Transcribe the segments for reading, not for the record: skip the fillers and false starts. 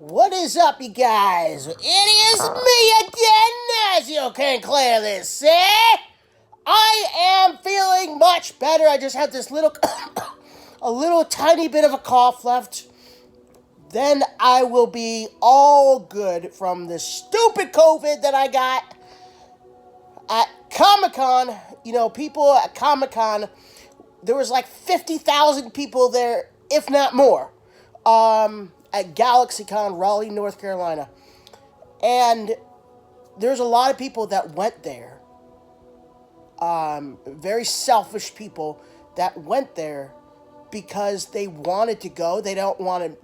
What is up, you guys? It is me again, as you can clearly see. I am feeling much better. I just have this little, a little tiny bit of a cough left. Then I will be all good from the stupid COVID that I got at Comic-Con. You know, people at Comic-Con, there was like 50,000 people there, if not more. At GalaxyCon, Raleigh, North Carolina. And there's a lot of people that went there. Very selfish people that went there because they wanted to go. They didn't want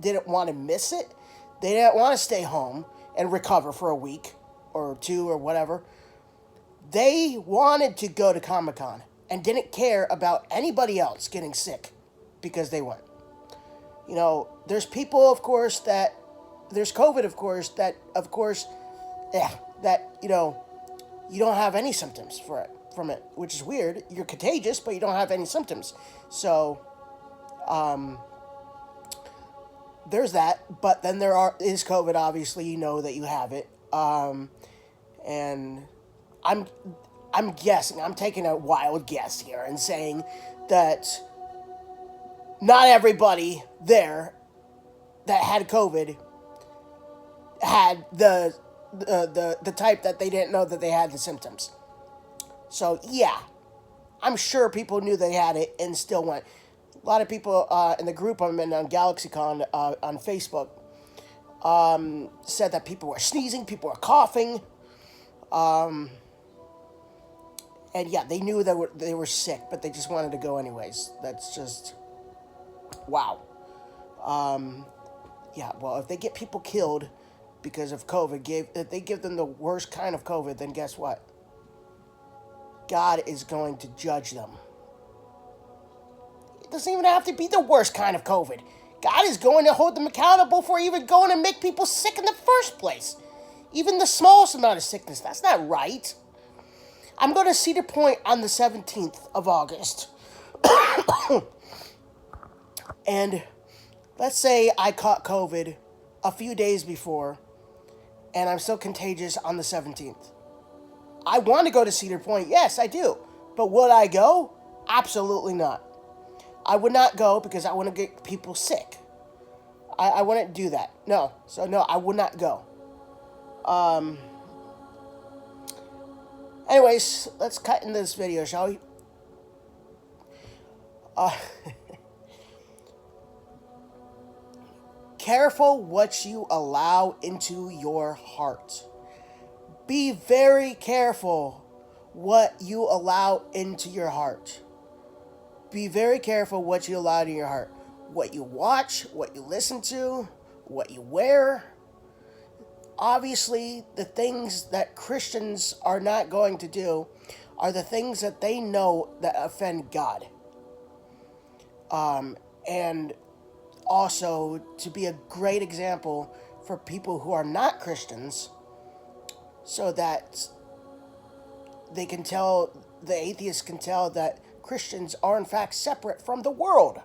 to miss it. They didn't want to stay home and recover for a week or two or whatever. They wanted to go to Comic-Con and didn't care about anybody else getting sick because they went. You know, there's people, of course, there's COVID, of course, that, you know, you don't have any symptoms from it, which is weird. You're contagious, but you don't have any symptoms. So, there's that. But then is COVID, obviously, you know that you have it. And I'm guessing, I'm taking a wild guess here and saying that not everybody there that had COVID had the type that they didn't know that they had the symptoms. So yeah, I'm sure people knew they had it and still went. A lot of people in the group I'm in on GalaxyCon on Facebook said that people were sneezing, people were coughing, and yeah, they knew they were sick, but they just wanted to go anyways. That's just wow. Yeah, well, if they get people killed because of COVID, if they give them the worst kind of COVID, then guess what? God is going to judge them. It doesn't even have to be the worst kind of COVID. God is going to hold them accountable for even going to make people sick in the first place. Even the smallest amount of sickness. That's not right. I'm going to Cedar Point on the 17th of August. And let's say I caught COVID a few days before, and I'm still contagious on the 17th. I want to go to Cedar Point. Yes, I do. But would I go? Absolutely not. I would not go because I want to get people sick. I wouldn't do that. No. So, no, I would not go. Anyways, let's cut into this video, shall we? Careful what you allow into your heart. Be very careful what you allow into your heart. Be very careful what you allow into your heart. What you watch, what you listen to, what you wear. Obviously, the things that Christians are not going to do are the things that they know that offend God. And also to be a great example for people who are not Christians, so that they can tell, the atheists can tell that Christians are in fact separate from the world.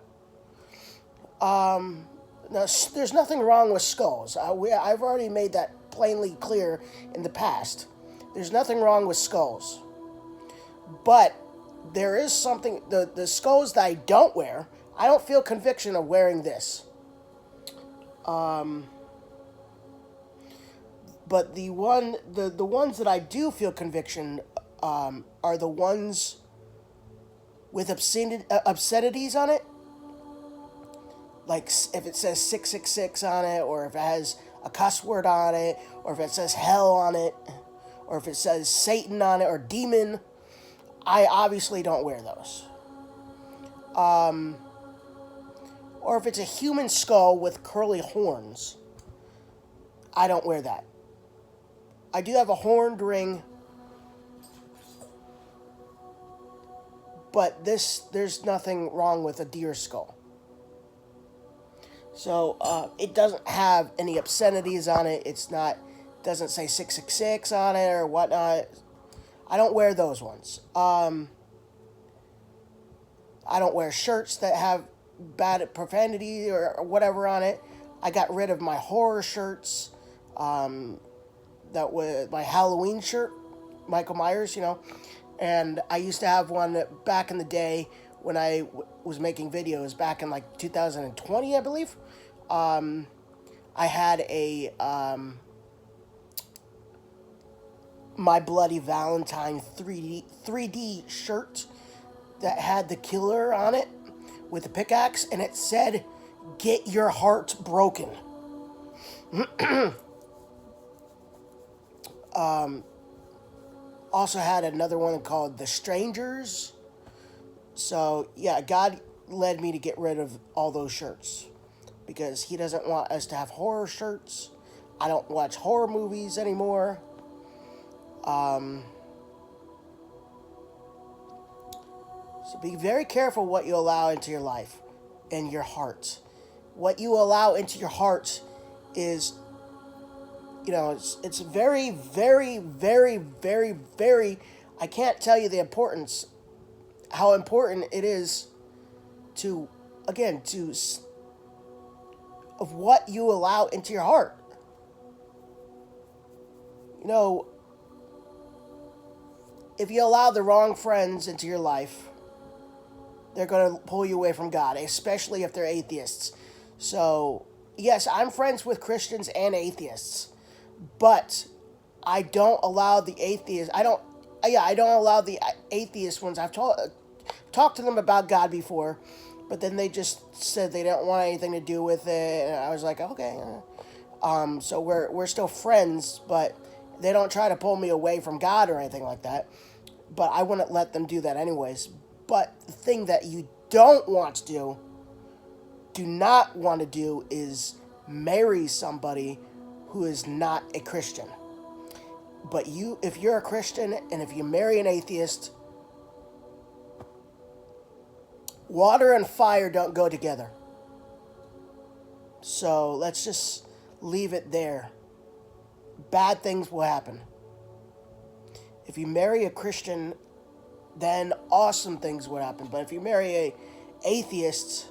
Now, there's nothing wrong with skulls. I've already made that plainly clear in the past. There's nothing wrong with skulls. But there is something, the skulls that I don't wear, I don't feel conviction of wearing this. But the ones that I do feel conviction are the ones with obscenities on it. Like if it says 666 on it, or if it has a cuss word on it, or if it says hell on it, or if it says Satan on it, or demon, I obviously don't wear those. Or if it's a human skull with curly horns, I don't wear that. I do have a horned ring, but there's nothing wrong with a deer skull. So it doesn't have any obscenities on it. Doesn't say 666 on it or whatnot. I don't wear those ones. I don't wear shirts that have bad profanity or whatever on it. I got rid of my horror shirts. That was my Halloween shirt, Michael Myers, And I used to have one back in the day when I was making videos back in like 2020, I believe. I had a My Bloody Valentine 3D shirt that had the killer on it with a pickaxe, and it said, "Get your heart broken." Also had another one called The Strangers. So, yeah, God led me to get rid of all those shirts because He doesn't want us to have horror shirts. I don't watch horror movies anymore. So be very careful what you allow into your life and your heart. What you allow into your heart is, it's very, very, very, very, very, I can't tell you the importance, how important it is to, again, of what you allow into your heart. If you allow the wrong friends into your life, they're going to pull you away from God, especially if they're atheists. So, yes, I'm friends with Christians and atheists, but I don't allow the atheists. I don't allow the atheist ones. I've talked to them about God before, but then they just said they don't want anything to do with it, and I was like, okay. So we're still friends, but they don't try to pull me away from God or anything like that. But I wouldn't let them do that anyways. But the thing that you don't want to do not want to do, is marry somebody who is not a Christian. But if you're a Christian and if you marry an atheist, water and fire don't go together. So let's just leave it there. Bad things will happen. If you marry a Christian, then awesome things would happen. But if you marry a atheist,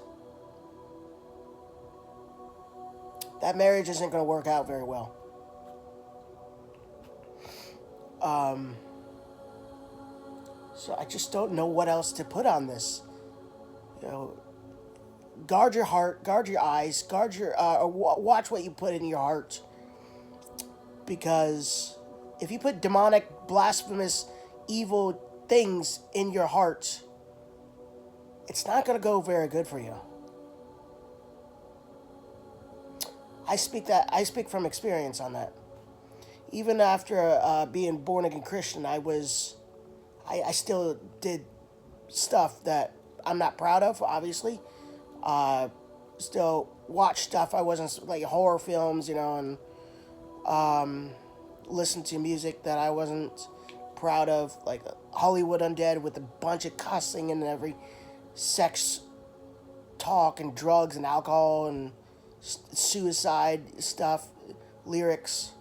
that marriage isn't going to work out very well. So I just don't know what else to put on this. Guard your heart, guard your eyes, watch what you put in your heart. Because if you put demonic, blasphemous, evil things in your heart, it's not going to go very good for you. I speak from experience on that. Even after being born again Christian, I still did stuff that I'm not proud of, obviously. Still watch stuff I wasn't, like horror films, and listen to music that I wasn't proud of, like Hollywood Undead with a bunch of cussing and every sex talk and drugs and alcohol and suicide stuff, lyrics.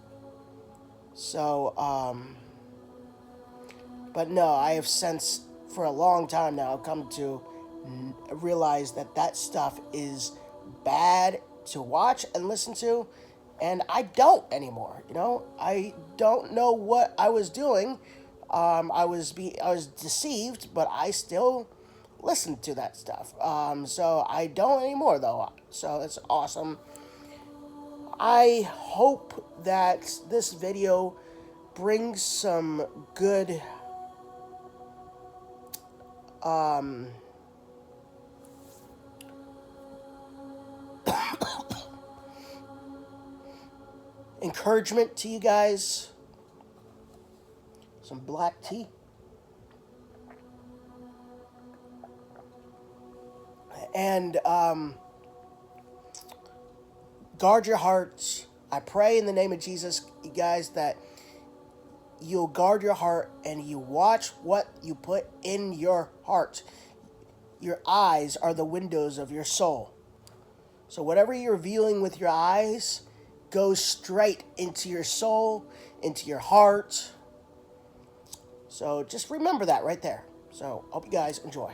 So, but no, I have since, for a long time now, come to realize that stuff is bad to watch and listen to, and I don't anymore. I don't know what I was doing. I was deceived, but I still listen to that stuff. So I don't anymore, though. So it's awesome. I hope that this video brings some good encouragement to you guys. Some black tea. And guard your hearts. I pray in the name of Jesus, you guys, that you'll guard your heart and you watch what you put in your heart. Your eyes are the windows of your soul. So whatever you're viewing with your eyes goes straight into your soul, into your heart. So just remember that right there. So hope you guys enjoy.